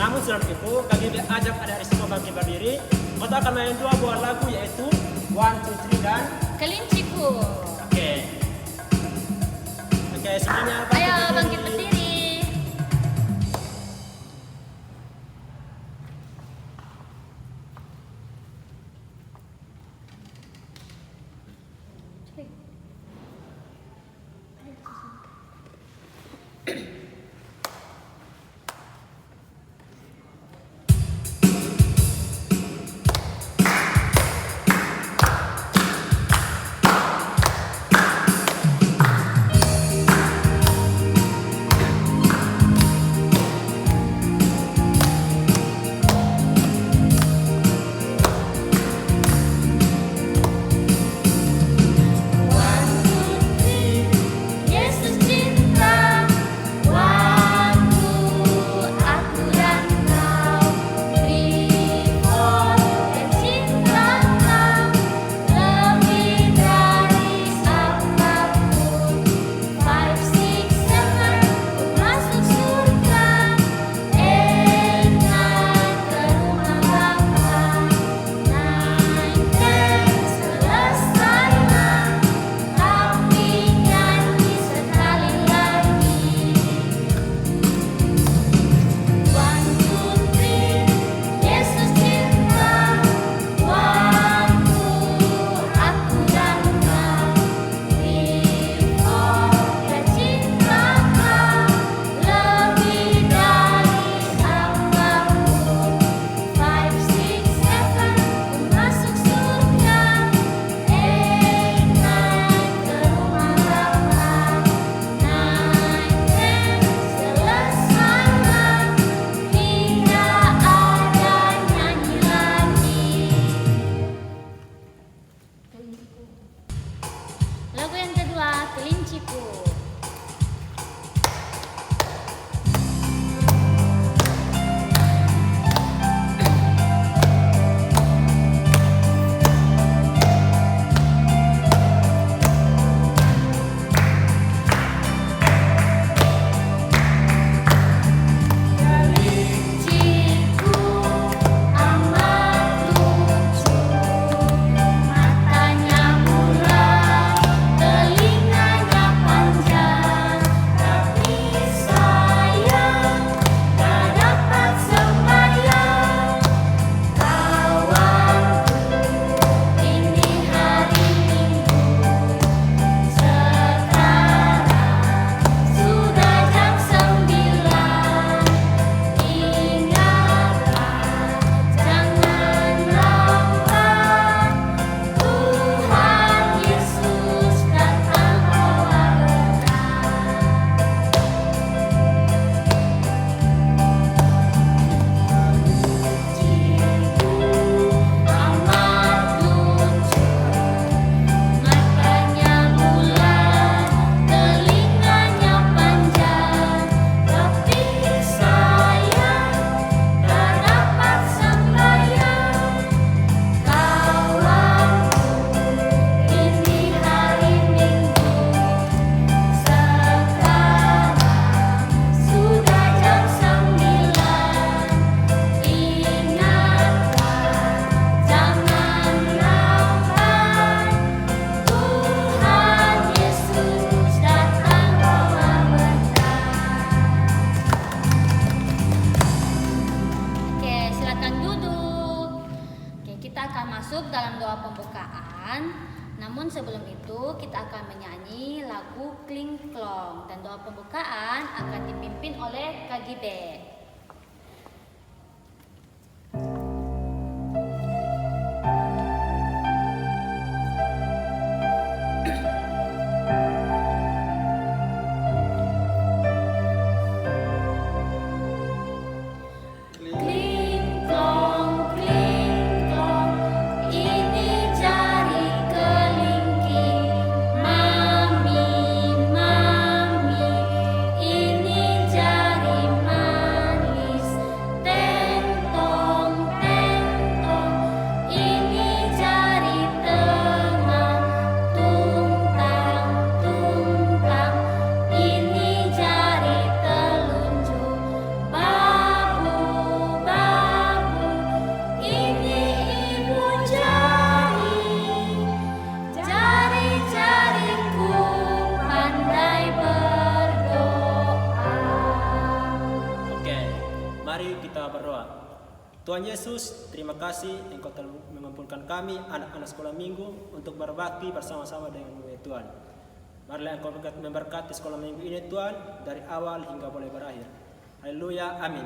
Namun sebelum itu, KGB ajak adik-adik semua bangkit berdiri. Kita akan main 2 buah lagu, yaitu One, Two, Three dan Kelinciku. Oke, semuanya Ayo bangkit berdiri. Lagu yang kedua, Kelinciku. Masuk dalam doa pembukaan. Namun sebelum itu kita akan menyanyi lagu Kling Klong, dan doa pembukaan akan dipimpin oleh KGB. Mami, ini jari Tuhan Yesus, terima kasih Engkau telah mengumpulkan kami, anak-anak sekolah minggu, untuk berbakti bersama-sama dengan Tuhan. Marilah Engkau memberkati sekolah minggu ini Tuhan, dari awal hingga boleh berakhir. Haleluya, amin.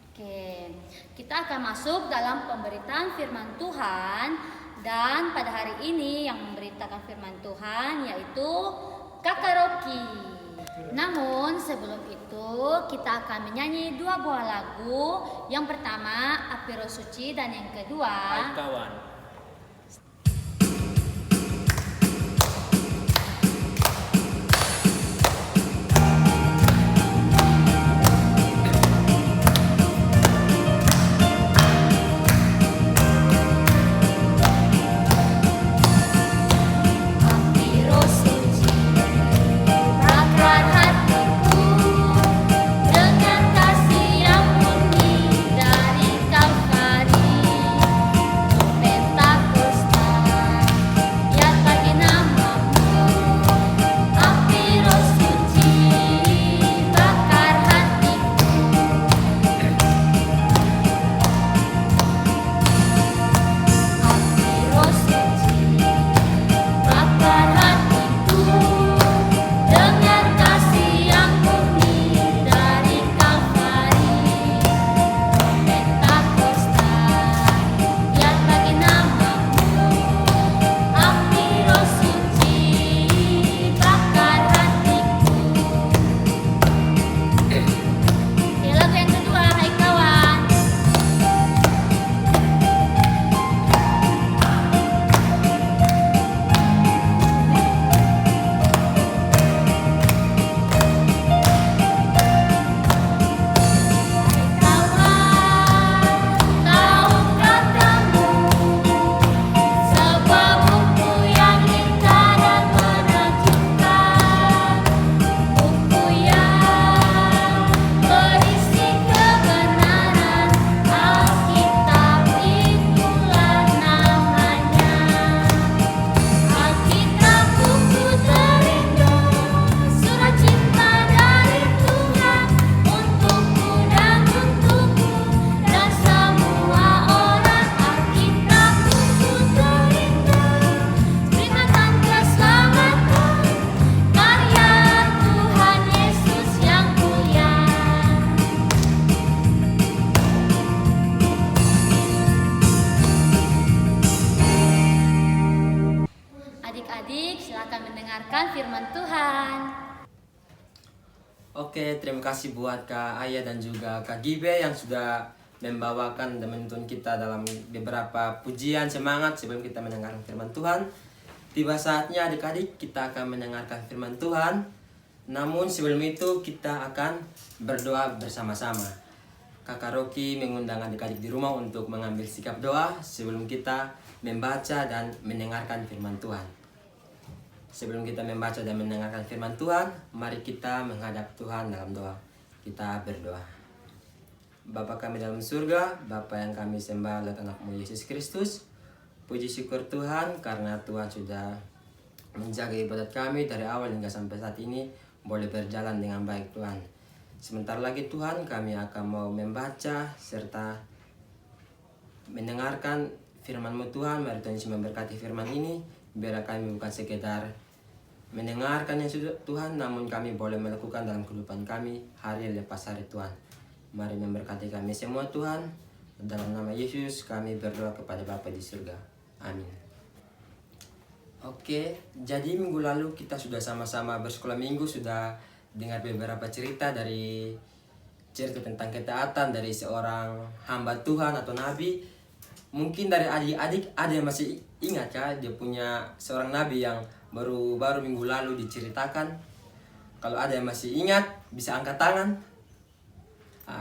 Oke, kita akan masuk dalam pemberitaan firman Tuhan. Dan pada hari ini yang memberitakan firman Tuhan yaitu Kakak Rocky. Namun sebelum itu kita akan menyanyi dua buah lagu. Yang pertama Api Roh Suci dan yang kedua Hai kawan. Firman Tuhan. Oke, terima kasih buat Kak Ayah dan juga Kak Gibe yang sudah membawakan dan menuntun kita dalam beberapa pujian semangat sebelum kita mendengarkan firman Tuhan. Tiba saatnya adik-adik kita akan mendengarkan firman Tuhan. Namun sebelum itu kita akan berdoa bersama-sama. Kakak Rocky mengundang adik-adik di rumah untuk mengambil sikap doa sebelum kita membaca dan mendengarkan firman Tuhan. Sebelum kita membaca dan mendengarkan firman Tuhan, mari kita menghadap Tuhan dalam doa. Kita berdoa. Bapa kami dalam surga, Bapa yang kami sembah lewat anak-Mu Yesus Kristus, puji syukur Tuhan karena Tuhan sudah menjaga ibadat kami dari awal hingga sampai saat ini boleh berjalan dengan baik Tuhan. Sebentar lagi Tuhan kami akan mau membaca serta mendengarkan firman-Mu Tuhan. Mari Tuhan Yesus memberkati firman ini, biar kami bukan sekedar mendengarkan yang sudah Tuhan, namun kami boleh melakukan dalam kehidupan kami hari lepas hari Tuhan. Mari memberkati kami semua Tuhan. Dalam nama Yesus kami berdoa kepada Bapa di surga. Amin. Oke, jadi minggu lalu kita sudah sama-sama bersekolah minggu, sudah dengar beberapa cerita tentang ketaatan dari seorang hamba Tuhan atau nabi. Mungkin dari adik-adik ada yang masih ingat ya, dia punya seorang nabi yang baru minggu lalu diceritakan. Kalau ada yang masih ingat, bisa angkat tangan,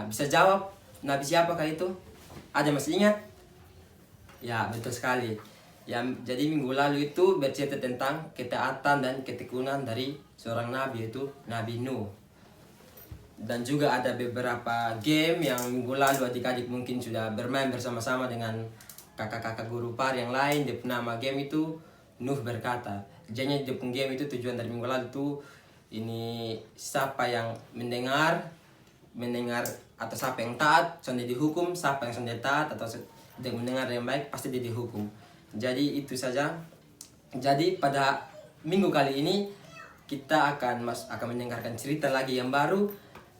bisa jawab nabi siapakah itu? Ada yang masih ingat? Ya, betul sekali. Ya, jadi minggu lalu itu bercerita tentang ketaatan dan ketekunan dari seorang nabi, yaitu Nabi Nuh. Dan juga ada beberapa game yang minggu lalu adik-adik mungkin sudah bermain bersama-sama dengan kakak-kakak guru par yang lain. Dia nama game itu Nuh Berkata. Jadi dia game itu tujuan dari minggu lalu itu ini siapa yang mendengar mendengar atau siapa yang taat sudah dihukum, siapa yang sudah taat atau tidak mendengar yang baik pasti dia dihukum. Jadi itu saja. Jadi pada minggu kali ini kita akan mendengarkan cerita lagi yang baru.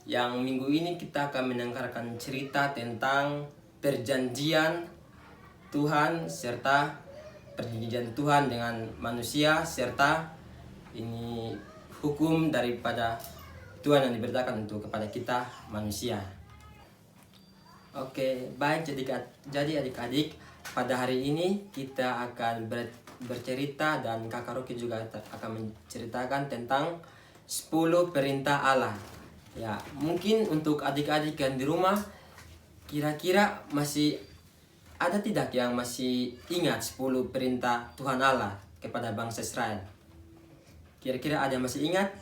Yang minggu ini kita akan mendengarkan cerita tentang perjanjian Tuhan serta perjanjian Tuhan dengan manusia serta ini hukum daripada Tuhan yang diberitakan untuk kepada kita manusia. Oke, baik, jadi adik-adik, pada hari ini kita akan bercerita dan Kakak Rocky juga akan menceritakan tentang 10 perintah Allah. Ya, mungkin untuk adik-adik yang di rumah kira-kira masih ada tidak yang masih ingat 10 perintah Tuhan Allah kepada bangsa Israel? Kira-kira ada yang masih ingat?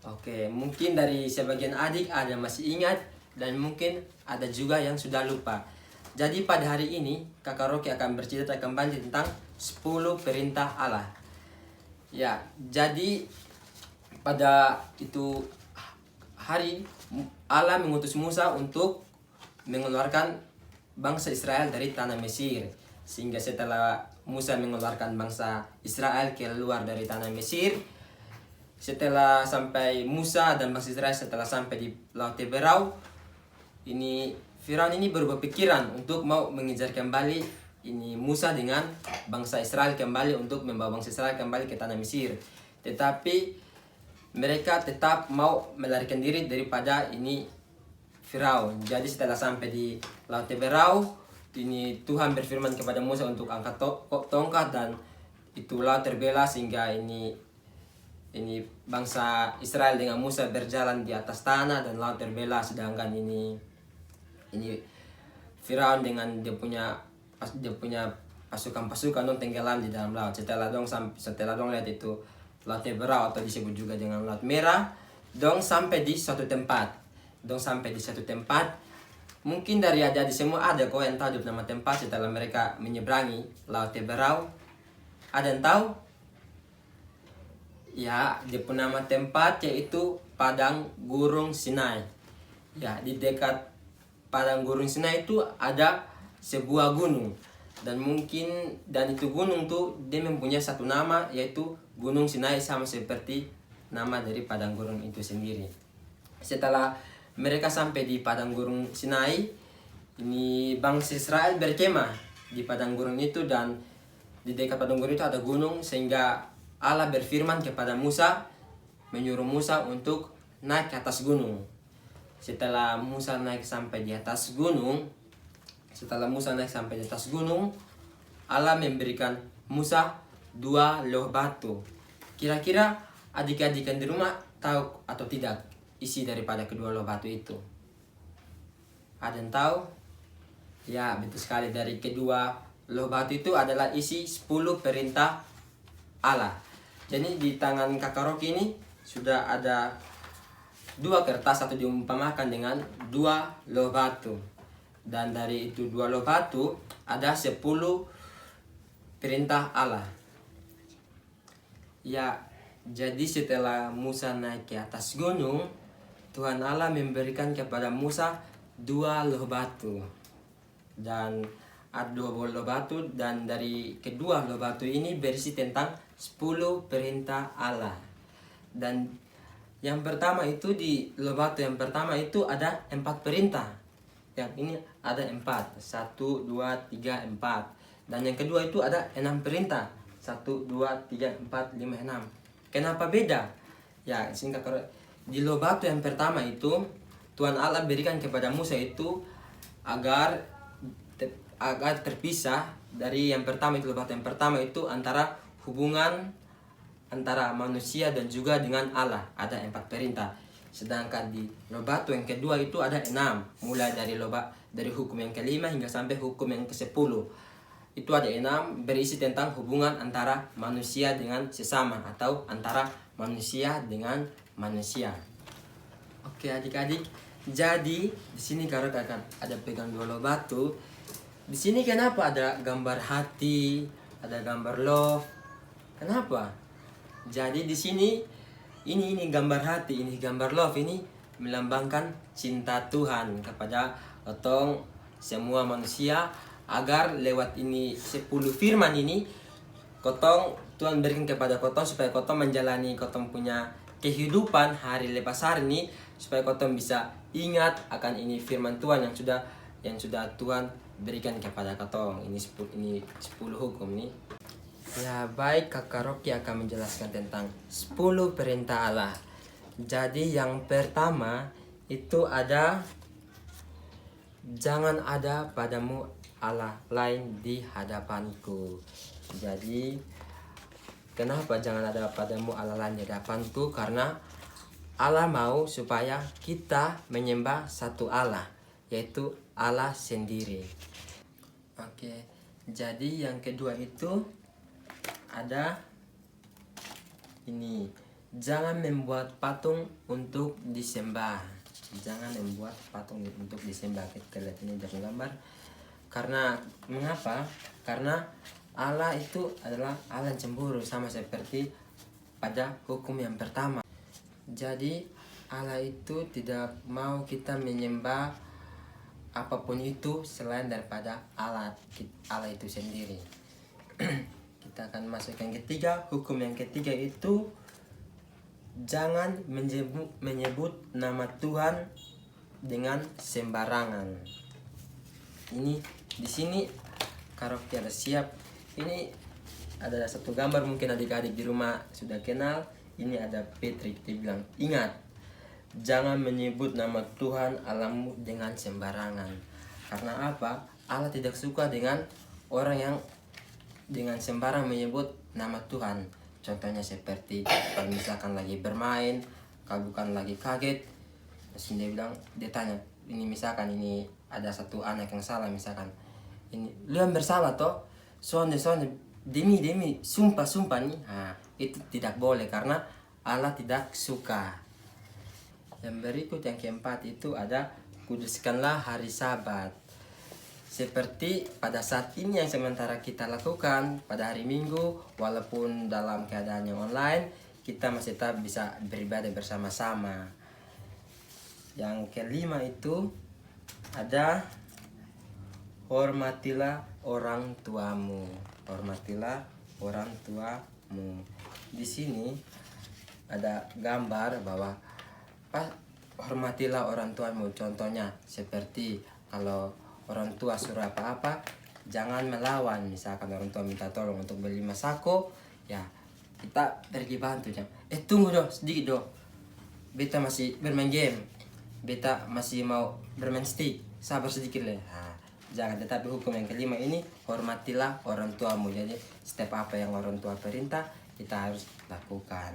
Oke, mungkin dari sebagian adik ada masih ingat dan mungkin ada juga yang sudah lupa. Jadi pada hari ini Kakak Rocky akan bercerita kembali tentang 10 perintah Allah. Ya, jadi pada itu hari Allah mengutus Musa untuk mengeluarkan bangsa Israel dari tanah Mesir. Sehingga setelah Musa mengeluarkan bangsa Israel keluar dari tanah Mesir, setelah sampai Musa dan bangsa Israel setelah sampai di Laut Teberau, ini Firaun ini berubah pikiran untuk mau mengejar kembali ini Musa dengan bangsa Israel kembali untuk membawa bangsa Israel kembali ke tanah Mesir. Tetapi mereka tetap mau melarikan diri daripada ini Firaun. Jadi setelah sampai di Laut Teberau, ini Tuhan berfirman kepada Musa untuk angkat tongkat dan itu laut terbelah sehingga ini bangsa Israel dengan Musa berjalan di atas tanah dan laut terbelah, sedangkan ini Firaun dengan dia punya pasukan-pasukan tenggelam di dalam laut. Setelah dong lihat itu Laut Teberau atau disebut juga dengan Laut Merah, dong sampai di suatu tempat. Mungkin dari adik-adik semua ada kok yang tahu nama tempat setelah mereka menyeberangi Laut Teberau. Ada yang tahu? Ya, dia punya nama tempat yaitu Padang Gurun Sinai. Ya, di dekat Padang Gurun Sinai itu ada sebuah gunung. Dan itu gunung tuh dia mempunyai satu nama yaitu Gunung Sinai, sama seperti nama dari Padang Gurun itu sendiri. Setelah mereka sampai di Padang Gurun Sinai, ini bangsa Israel berkemah di Padang Gurun itu, dan di dekat Padang Gurun itu ada gunung, sehingga Allah berfirman kepada Musa, menyuruh Musa untuk naik ke atas gunung. Setelah Musa naik sampai di atas gunung, Allah memberikan Musa 2 loh batu. Kira-kira adik-adik yang di rumah tahu atau tidak isi daripada kedua loh batu itu? Ada yang tahu? Ya, betul sekali, dari kedua loh batu itu adalah isi 10 perintah Allah. Jadi di tangan Kakak Rocky ini sudah ada 2 kertas, satu diumpamakan dengan 2 loh batu. Dan dari itu 2 loh batu ada 10 perintah Allah. Ya, jadi setelah Musa naik ke atas gunung, Tuhan Allah memberikan kepada Musa 2 loh batu. Dan ada 2 loh batu, dan dari kedua loh batu ini berisi tentang 10 perintah Allah. Dan yang pertama itu di loh batu yang pertama itu ada 4 perintah. Yang ini ada 4, 1, 2, 3, 4. Dan yang kedua itu ada 6 perintah, 1, 2, 3, 4, 5, 6. Kenapa beda? Ya, singkat di loh batu yang pertama itu Tuhan Allah berikan kepada Musa itu agar terpisah dari yang pertama itu. Loh batu yang pertama itu antara hubungan antara manusia dan juga dengan Allah, ada 4 perintah. Sedangkan di loh batu yang kedua itu ada 6, mulai dari dari hukum yang kelima hingga sampai hukum yang ke-10. Itu ada 6, berisi tentang hubungan antara manusia dengan sesama atau antara manusia dengan manusia. Oke adik-adik, jadi di sini kalau akan ada pegang 2 loh batu. Di sini kenapa ada gambar hati, ada gambar love? Kenapa? Jadi di sini ini gambar hati, ini gambar love, ini melambangkan cinta Tuhan kepada otong semua manusia, agar lewat ini 10 firman ini kotong Tuhan berikan kepada kotong supaya kotong menjalani kotong punya kehidupan hari lepas hari ini, supaya kotong bisa ingat akan ini firman Tuhan yang sudah Tuhan berikan kepada kotong. Ini 10 hukum nih. Ya baik, Kakak Rocky akan menjelaskan tentang 10 perintah Allah. Jadi yang pertama itu ada, jangan ada padamu Allah lain di hadapanku. Jadi kenapa jangan ada padamu Allah lain di hadapanku? Karena Allah mau supaya kita menyembah satu Allah, yaitu Allah sendiri. Oke, jadi yang kedua itu ada ini, jangan membuat patung untuk disembah. Jangan membuat patung untuk disembah. Kita lihat ini dari gambar. Karena mengapa? Karena Allah itu adalah Allah yang cemburu, sama seperti pada hukum yang pertama. Jadi Allah itu tidak mau kita menyembah apapun itu selain daripada Allah itu sendiri. Kita akan masuk yang ketiga. Hukum yang ketiga itu jangan menyebut nama Tuhan dengan sembarangan. Ini di sini kalau kita siap, ini ada satu gambar, mungkin adik-adik di rumah sudah kenal. Ini ada Patrick, dia bilang, ingat, jangan menyebut nama Tuhan Allahmu dengan sembarangan. Karena apa? Allah tidak suka dengan orang yang dengan sembarang menyebut nama Tuhan. Contohnya seperti kalau misalkan lagi bermain, kalau bukan lagi kaget, terus dia tanya, ini misalkan ini ada satu anak yang salah, misalkan ini lu yang bersalah toh, soalnya demi sumpah nih. Nah, itu tidak boleh karena Allah tidak suka. Yang berikut yang keempat itu ada, kuduskanlah hari Sabat. Seperti pada saat ini yang sementara kita lakukan pada hari Minggu, walaupun dalam keadaan yang online, kita masih tetap bisa beribadah bersama-sama. Yang kelima itu ada, hormatilah orang tuamu. Hormatilah orang tuamu. Di sini ada gambar bahwa hormatilah orang tuamu. Contohnya seperti kalau orang tua suruh apa-apa, jangan melawan. Misalkan orang tua minta tolong untuk beli masako, ya kita pergi bantu. Tunggu dong, sedikit dong, beta masih bermain game, beta masih mau bermain stick, sabar sedikit lah. Nah, jangan. Tetapi hukum yang kelima ini, hormatilah orang tuamu. Jadi setiap apa yang orang tua perintah, kita harus lakukan.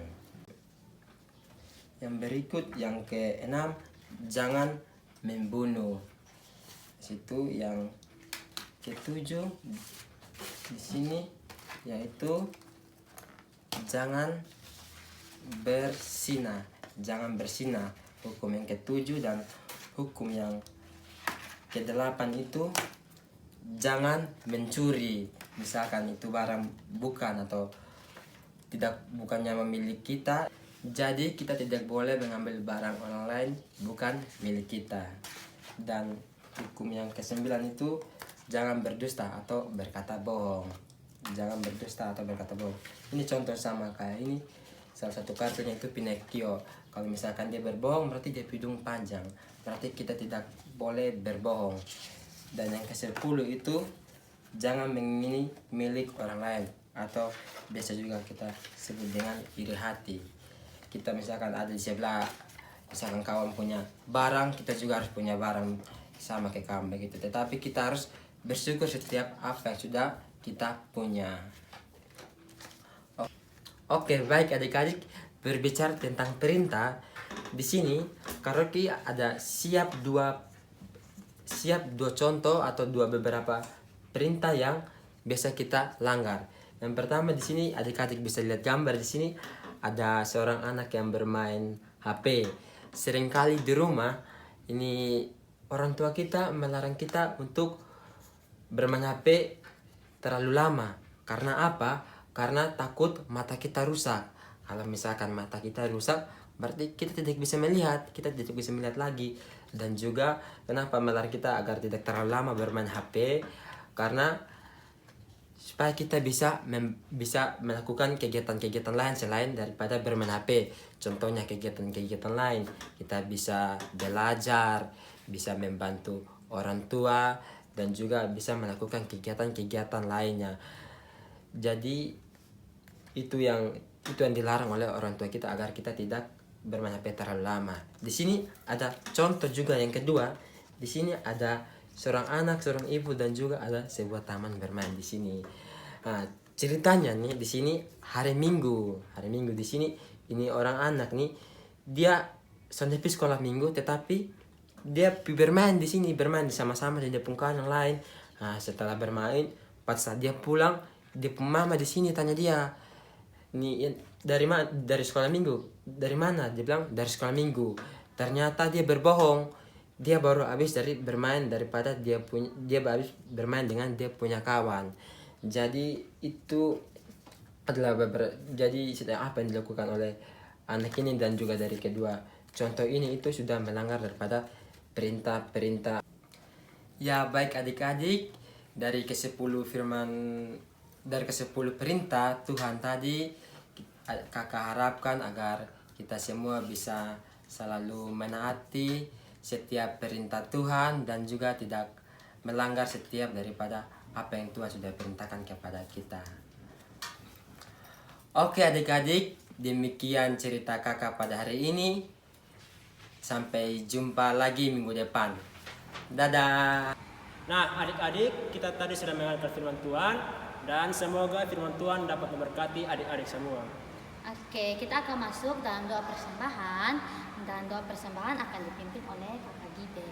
Yang berikut yang keenam, jangan membunuh. Situ yang ketujuh di sini yaitu jangan bersinah. Jangan bersinah. Hukum yang ketujuh. Dan hukum yang kedelapan itu jangan mencuri. Misalkan itu barang bukan atau bukannya milik kita, jadi kita tidak boleh mengambil barang orang lain bukan milik kita. Dan hukum yang kesembilan itu jangan berdusta atau berkata bohong. Jangan berdusta atau berkata bohong. Ini contoh sama kayak ini, salah satu kartunya itu Pinocchio. Kalau misalkan dia berbohong berarti dia hidung panjang, berarti kita tidak boleh berbohong. Dan yang ke-10 itu jangan mengingini milik orang lain, atau biasa juga kita sebut dengan iri hati. Kita misalkan ada di sebelah, misalkan kawan punya barang, kita juga harus punya barang sama kayak kamu begitu. Tetapi kita harus bersyukur setiap apa yang sudah kita punya. Oke, baik adik-adik, berbicara tentang perintah, di sini Kak Rocky ada siap dua contoh atau beberapa perintah yang biasa kita langgar. Yang pertama di sini adik-adik bisa lihat gambar di sini ada seorang anak yang bermain HP. Seringkali di rumah ini orang tua kita melarang kita untuk bermain HP terlalu lama. Karena apa? Karena takut mata kita rusak. Kalau misalkan mata kita rusak, berarti kita tidak bisa melihat, kita tidak bisa melihat lagi. Dan juga kenapa melarang kita agar tidak terlalu lama bermain HP, karena supaya kita bisa melakukan kegiatan-kegiatan lain selain daripada bermain HP. Contohnya kegiatan-kegiatan lain, kita bisa belajar, bisa membantu orang tua, dan juga bisa melakukan kegiatan-kegiatan lainnya. Jadi itu yang dilarang oleh orang tua kita agar kita tidak bermain HP terlalu lama. Di sini ada contoh juga yang kedua. Di sini ada seorang anak, seorang ibu, dan juga ada sebuah taman bermain di sini. Nah, ceritanya nih di sini hari Minggu di sini ini orang anak nih dia sampai sekolah Minggu, tetapi dia bermain di sini, bermain sama-sama dengan kawan yang lain. Nah, setelah bermain, pas saat dia pulang, dia mama di sini tanya dia, nih dari mana? Dari sekolah Minggu. Dari mana? Dia bilang dari sekolah Minggu. Ternyata dia berbohong. Dia baru habis dari bermain daripada dia habis bermain dengan dia punya kawan. Jadi itu adalah jadi apa yang dilakukan oleh anak ini, dan juga dari kedua contoh ini itu sudah melanggar daripada perintah. Ya baik adik-adik, dari ke-10 perintah Tuhan tadi, kakak harapkan agar kita semua bisa selalu menaati setiap perintah Tuhan dan juga tidak melanggar setiap daripada apa yang Tuhan sudah perintahkan kepada kita. Oke adik-adik, demikian cerita kakak pada hari ini. Sampai jumpa lagi minggu depan. Dadah. Nah, adik-adik, kita tadi sudah mendengarkan firman Tuhan, dan semoga firman Tuhan dapat memberkati adik-adik semua. Oke, kita akan masuk dalam doa persembahan, dan doa persembahan akan dipimpin oleh Kakak Gibe.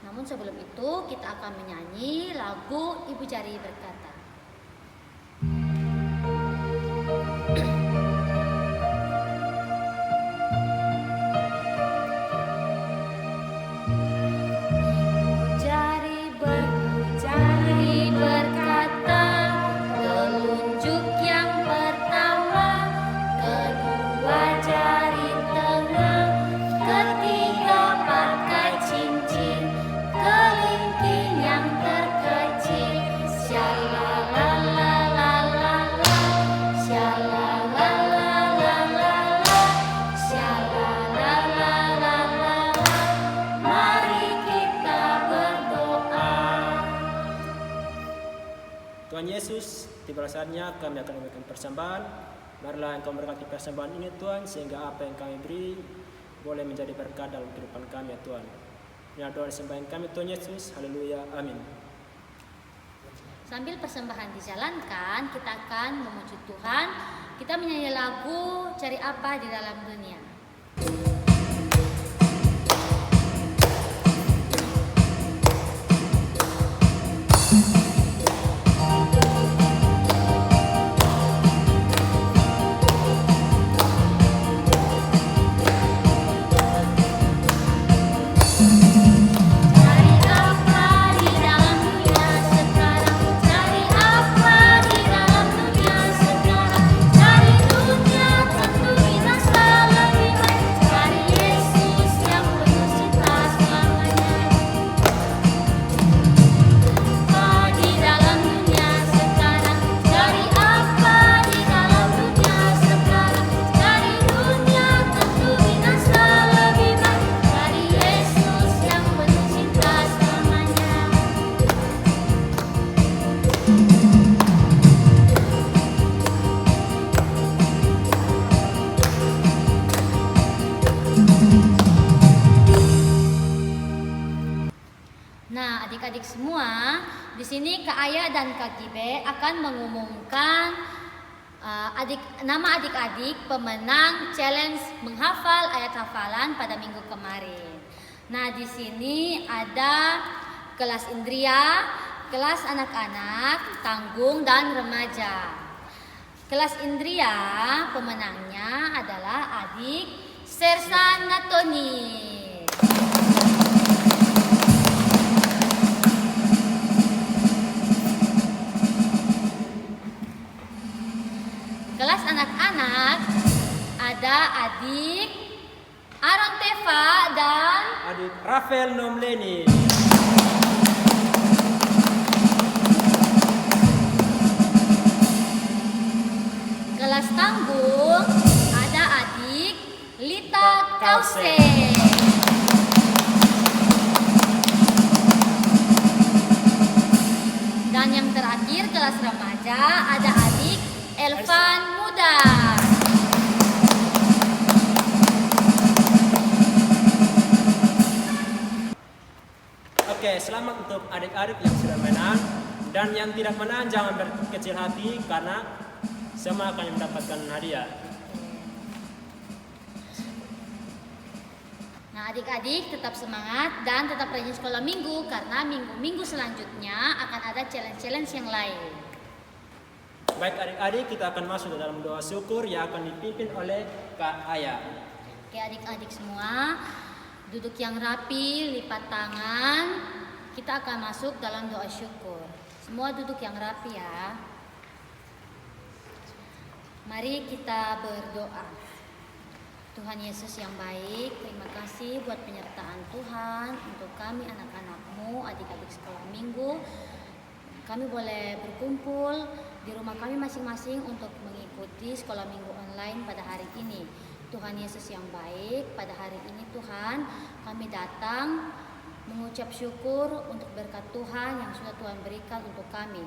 Namun sebelum itu kita akan menyanyi lagu Ibu Jari Berkata. Tuhan Yesus, tiba saatnya kami akan memberikan persembahan. Marilah Engkau memberkati persembahan ini Tuhan, sehingga apa yang kami beri boleh menjadi berkat dalam kehidupan kami ya Tuhan. Ini doa sembahyang kami Tuhan Yesus, haleluya, amin. Sambil persembahan dijalankan, kita akan memuji Tuhan. Kita menyanyi lagu Cari Apa di Dalam Dunia. Nah, adik-adik semua, di sini Kak Aya dan Kak Gibe akan mengumumkan nama adik-adik pemenang challenge menghafal ayat hafalan pada minggu kemarin. Nah, di sini ada kelas Indria, kelas anak-anak, tanggung, dan remaja. Kelas Indria pemenangnya adalah adik Sersan Natoni. Kelas anak-anak ada adik Aaron Teva dan adik Rafael Nomleni. kelas tanggung ada adik Lita Kause. Dan yang terakhir kelas remaja ada adik Elvan Muda. Oke, selamat untuk adik-adik yang sudah menang. Dan yang tidak menang jangan berkecil hati karena semua akan mendapatkan hadiah. Nah, adik-adik tetap semangat dan tetap rajin sekolah minggu karena minggu-minggu selanjutnya akan ada challenge-challenge yang lain. Baik adik-adik, kita akan masuk ke dalam doa syukur yang akan dipimpin oleh Kak Aya. Oke, adik-adik semua, duduk yang rapi, lipat tangan. Kita akan masuk dalam doa syukur. Semua duduk yang rapi ya. Mari kita berdoa. Tuhan Yesus yang baik, terima kasih buat penyertaan Tuhan untuk kami anak-anak-Mu, adik-adik sekolah minggu. Kami boleh berkumpul di rumah kami masing-masing untuk mengikuti sekolah minggu online pada hari ini. Tuhan Yesus yang baik, pada hari ini Tuhan, kami datang mengucap syukur untuk berkat Tuhan yang sudah Tuhan berikan untuk kami.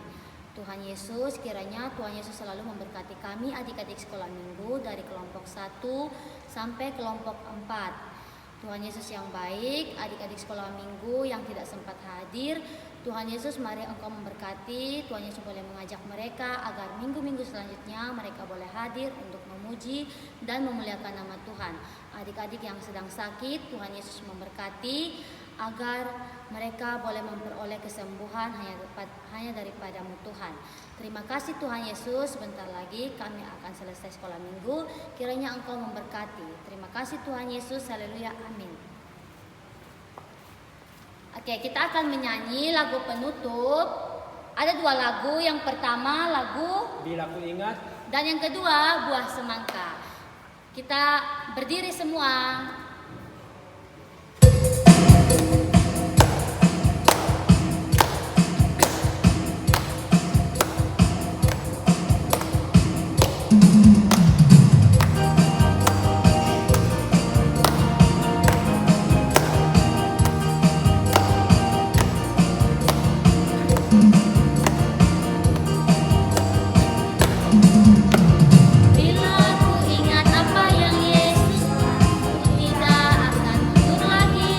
Tuhan Yesus, kiranya Tuhan Yesus selalu memberkati kami adik-adik sekolah minggu dari kelompok 1 sampai kelompok 4. Tuhan Yesus yang baik, adik-adik sekolah minggu yang tidak sempat hadir, Tuhan Yesus mari Engkau memberkati. Tuhan Yesus boleh mengajak mereka agar minggu-minggu selanjutnya mereka boleh hadir untuk memuji dan memuliakan nama Tuhan. Adik-adik yang sedang sakit, Tuhan Yesus memberkati agar mereka boleh memperoleh kesembuhan hanya daripada-Mu Tuhan. Terima kasih Tuhan Yesus, sebentar lagi kami akan selesai sekolah minggu, kiranya Engkau memberkati. Terima kasih Tuhan Yesus, haleluya, amin. Oke, kita akan menyanyi lagu penutup. Ada 2 lagu, yang pertama lagu Bila Ku Ingat, dan yang kedua Buah Semangka. Kita berdiri semua. Bila ku ingat apa yang Yesus lakukan, tidak akan mundur lagi.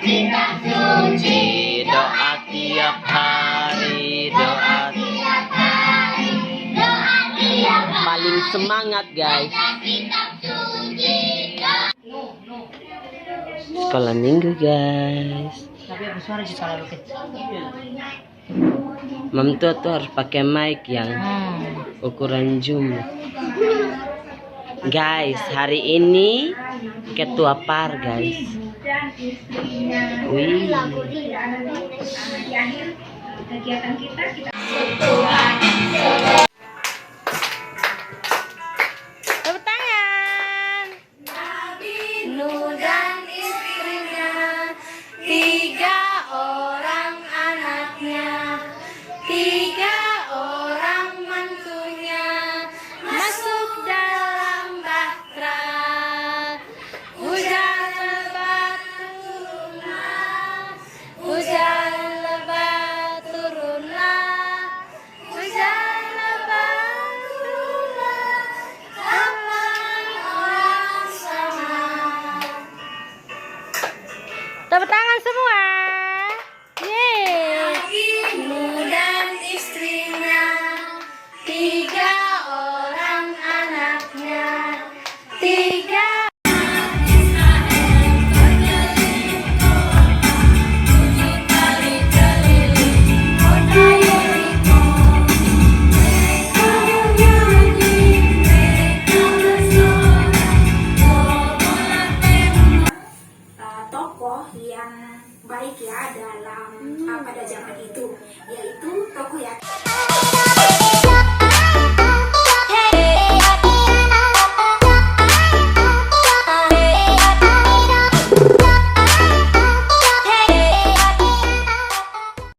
kitab suci, doa tiap hari, doa tiap hari, doa tiap hari. Paling semangat guys. Kitab suci. Sekolah minggu guys. Mam tuh harus pakai mic yang ukuran zoom. Guys, hari ini ketua par guys. Wih. Tepuk tangan. Nuh dan istrinya, 3 orang anaknya, 3 orang mantunya masuk dalam bahtera. Hujan lebat turunlah, hujan lebat turunlah, hujan lebat turunlah, teman orang sama. Tepuk tangan semua. Yeay. Nuh dan istrinya, 3 orang anaknya, 3. Tokoh yang baik ya dalam pada zaman itu, yaitu tokoh yang